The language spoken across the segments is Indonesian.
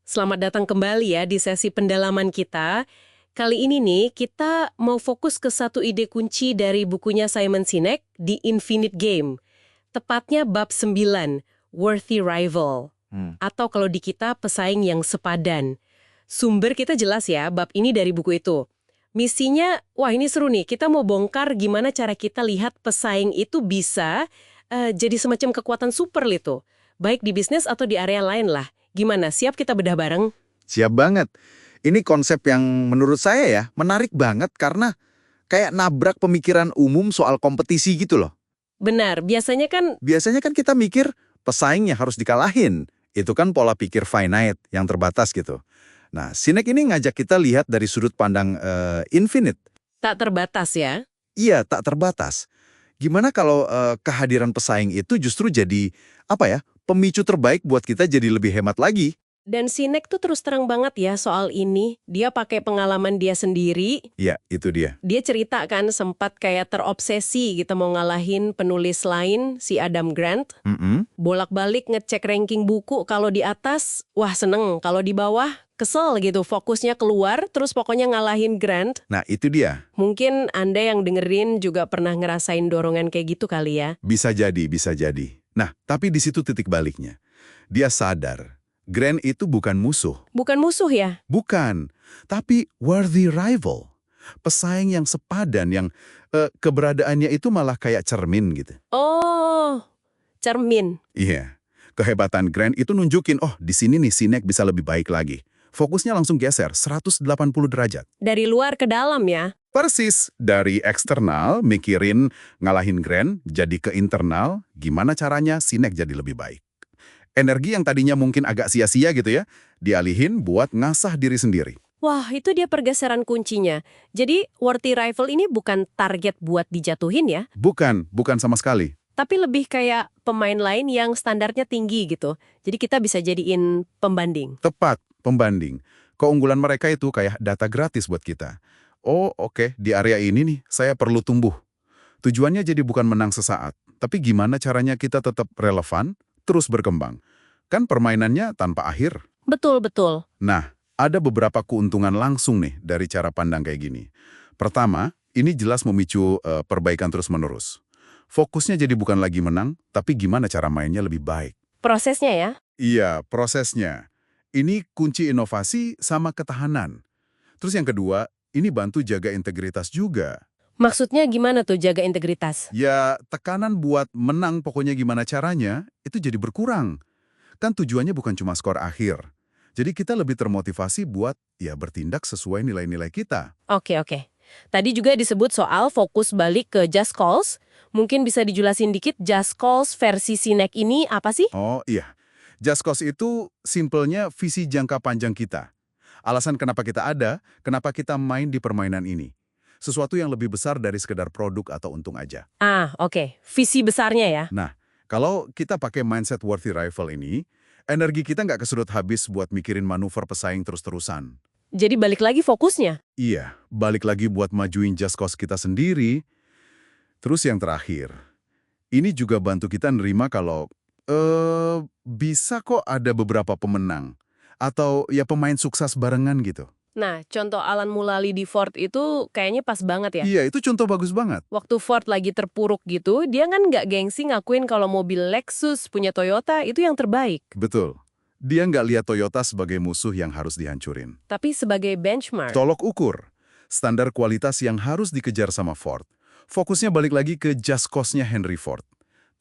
Selamat datang kembali ya di sesi pendalaman kita. Kali ini nih, kita mau fokus ke satu ide kunci dari bukunya Simon Sinek, The Infinite Game. Tepatnya bab 9, Worthy Rival. Atau kalau di kita, pesaing yang sepadan. Sumber kita jelas ya, bab ini dari buku itu. Misinya, wah ini seru nih, kita mau bongkar gimana cara kita lihat pesaing itu bisa jadi semacam kekuatan super gitu. Baik di bisnis atau di area lain lah. Gimana, siap kita bedah bareng? Siap banget. Ini konsep yang menurut saya ya menarik banget karena kayak nabrak pemikiran umum soal kompetisi gitu loh. Benar, Biasanya kan kita mikir pesaingnya harus dikalahin. Itu kan pola pikir finite yang terbatas gitu. Nah, Sinek ini ngajak kita lihat dari sudut pandang infinite. tak terbatas ya. Iya, tak terbatas. Gimana kalau kehadiran pesaing itu justru jadi pemicu terbaik buat kita jadi lebih hemat lagi? Dan Sinek tuh terus terang banget ya soal ini. Dia pakai pengalaman dia sendiri. Iya, itu dia. Dia cerita kan sempat kayak terobsesi gitu mau ngalahin penulis lain, si Adam Grant. Bolak-balik ngecek ranking buku, kalau di atas, wah seneng. Kalau di bawah, kesel gitu. Fokusnya keluar, terus pokoknya ngalahin Grant. Nah, itu dia. Mungkin Anda yang dengerin juga pernah ngerasain dorongan kayak gitu kali ya. Bisa jadi, bisa jadi. Nah, tapi di situ titik baliknya. Dia sadar, Grant itu bukan musuh. Bukan musuh ya? Bukan, tapi worthy rival. Pesaing yang sepadan, yang keberadaannya itu malah kayak cermin gitu. Oh, cermin. Iya, kehebatan Grant itu nunjukin, oh di sini nih Sinek bisa lebih baik lagi. Fokusnya langsung geser 180 derajat. Dari luar ke dalam ya? Persis, dari eksternal mikirin ngalahin Grant, jadi ke internal, gimana caranya Sinek jadi lebih baik. Energi yang tadinya mungkin agak sia-sia gitu ya, dialihin buat ngasah diri sendiri. Wah, itu dia pergeseran kuncinya. Jadi, worthy rival ini bukan target buat dijatuhin ya, Bukan sama sekali. tapi lebih kayak pemain lain yang standarnya tinggi gitu. Jadi kita bisa jadiin pembanding. Tepat, pembanding. Keunggulan mereka itu kayak data gratis buat kita. Oh oke, di area ini nih saya perlu tumbuh. Tujuannya jadi bukan menang sesaat, tapi gimana caranya kita tetap relevan, terus berkembang. Kan permainannya tanpa akhir. Betul-betul. Nah, ada beberapa keuntungan langsung nih dari cara pandang kayak gini. Pertama, ini jelas memicu perbaikan terus-menerus. Fokusnya jadi bukan lagi menang, tapi gimana cara mainnya lebih baik. Prosesnya ya. Iya, prosesnya. Ini kunci inovasi sama ketahanan. Terus yang kedua, ini bantu jaga integritas juga. Maksudnya gimana tuh jaga integritas? Ya, tekanan buat menang pokoknya gimana caranya, itu jadi berkurang. Kan tujuannya bukan cuma skor akhir. Jadi kita lebih termotivasi buat ya bertindak sesuai nilai-nilai kita. Oke. Tadi juga disebut soal fokus balik ke just cause. Mungkin bisa dijelasin dikit just cause versi Sinek ini apa sih? Oh iya, just cause itu simpelnya visi jangka panjang kita. Alasan kenapa kita ada, kenapa kita main di permainan ini. Sesuatu yang lebih besar dari sekedar produk atau untung aja. Oke. Visi besarnya ya. Nah, kalau kita pakai mindset worthy rival ini, energi kita nggak kesedot habis buat mikirin manuver pesaing terus-terusan. Jadi balik lagi fokusnya. Iya, balik lagi buat majuin just cause kita sendiri. Terus yang terakhir, ini juga bantu kita nerima kalau bisa kok ada beberapa pemenang. Atau ya pemain sukses barengan gitu. Nah, contoh Alan Mulally di Ford itu kayaknya pas banget ya. Iya, itu contoh bagus banget. Waktu Ford lagi terpuruk gitu, dia kan nggak gengsi ngakuin kalau mobil Lexus punya Toyota itu yang terbaik. Betul. Dia nggak lihat Toyota sebagai musuh yang harus dihancurin. Tapi sebagai benchmark. Tolok ukur. Standar kualitas yang harus dikejar sama Ford. Fokusnya balik lagi ke just cause-nya Henry Ford.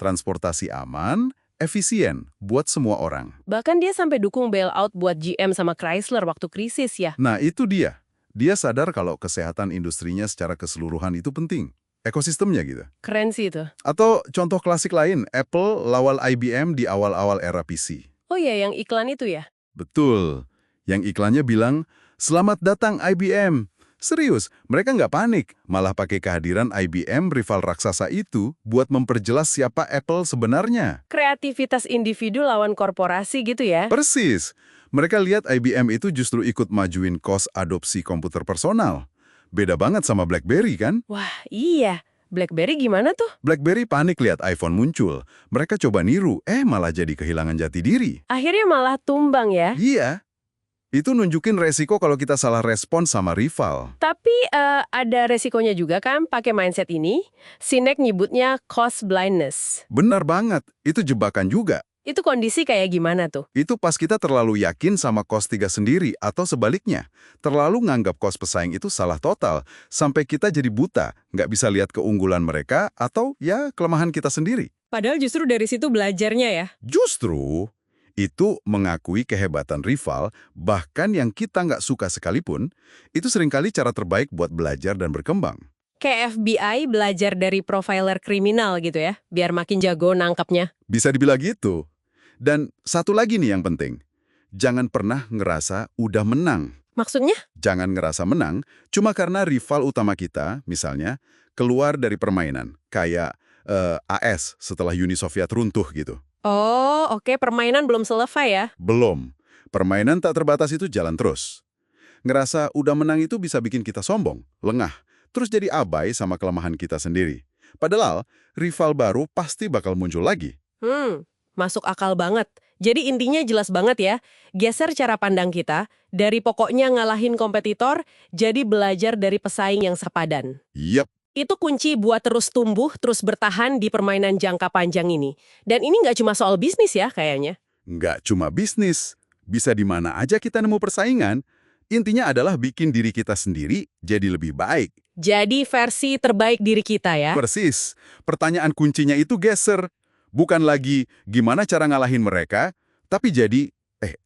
Transportasi aman, efisien buat semua orang. Bahkan dia sampai dukung bailout buat GM sama Chrysler waktu krisis ya. Nah, itu dia. Dia sadar kalau kesehatan industrinya secara keseluruhan itu penting. Ekosistemnya gitu. Keren sih itu. Atau contoh klasik lain, Apple lawal IBM di awal-awal era PC. Oh iya, yang iklan itu ya? Betul. Yang iklannya bilang, "Selamat datang IBM." Serius, mereka nggak panik. Malah pakai kehadiran IBM rival raksasa itu buat memperjelas siapa Apple sebenarnya. Kreativitas individu lawan korporasi gitu ya? Persis. Mereka lihat IBM itu justru ikut majuin kos adopsi komputer personal. Beda banget sama BlackBerry kan? Wah, iya. BlackBerry gimana tuh? BlackBerry panik lihat iPhone muncul. Mereka coba niru, malah jadi kehilangan jati diri. Akhirnya malah tumbang ya? Iya. Itu nunjukin resiko kalau kita salah respon sama rival. Tapi ada resikonya juga kan pakai mindset ini. Sinek nyebutnya cost blindness. Benar banget, itu jebakan juga. Itu kondisi kayak gimana tuh? Itu pas kita terlalu yakin sama kos 3 sendiri atau sebaliknya. Terlalu nganggap kos pesaing itu salah total, sampai kita jadi buta, nggak bisa lihat keunggulan mereka atau ya kelemahan kita sendiri. Padahal justru dari situ belajarnya ya. Justru, itu mengakui kehebatan rival, bahkan yang kita nggak suka sekalipun, itu seringkali cara terbaik buat belajar dan berkembang. Kayak FBI belajar dari profiler kriminal gitu ya, biar makin jago nangkapnya. Bisa dibilang gitu. Dan satu lagi nih yang penting, jangan pernah ngerasa udah menang. Maksudnya? Jangan ngerasa menang cuma karena rival utama kita, misalnya, keluar dari permainan, kayak AS setelah Uni Soviet runtuh gitu. Oh, oke, permainan belum selesai ya. Belum. Permainan tak terbatas itu jalan terus. Ngerasa udah menang itu bisa bikin kita sombong, lengah, terus jadi abai sama kelemahan kita sendiri. Padahal, rival baru pasti bakal muncul lagi. Masuk akal banget. Jadi intinya jelas banget ya, geser cara pandang kita, dari pokoknya ngalahin kompetitor, jadi belajar dari pesaing yang sepadan. Yap. Itu kunci buat terus tumbuh, terus bertahan di permainan jangka panjang ini. Dan ini nggak cuma soal bisnis ya kayaknya. Nggak cuma bisnis, bisa di mana aja kita nemu persaingan. Intinya adalah bikin diri kita sendiri jadi lebih baik. Jadi versi terbaik diri kita ya. Persis. Pertanyaan kuncinya itu geser. Bukan lagi gimana cara ngalahin mereka, tapi jadi,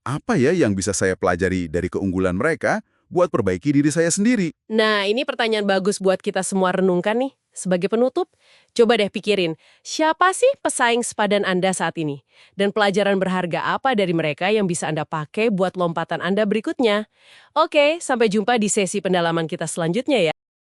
apa ya yang bisa saya pelajari dari keunggulan mereka buat perbaiki diri saya sendiri? Nah, ini pertanyaan bagus buat kita semua renungkan nih. Sebagai penutup, coba deh pikirin, siapa sih pesaing sepadan Anda saat ini? Dan pelajaran berharga apa dari mereka yang bisa Anda pakai buat lompatan Anda berikutnya? Oke, sampai jumpa di sesi pendalaman kita selanjutnya ya.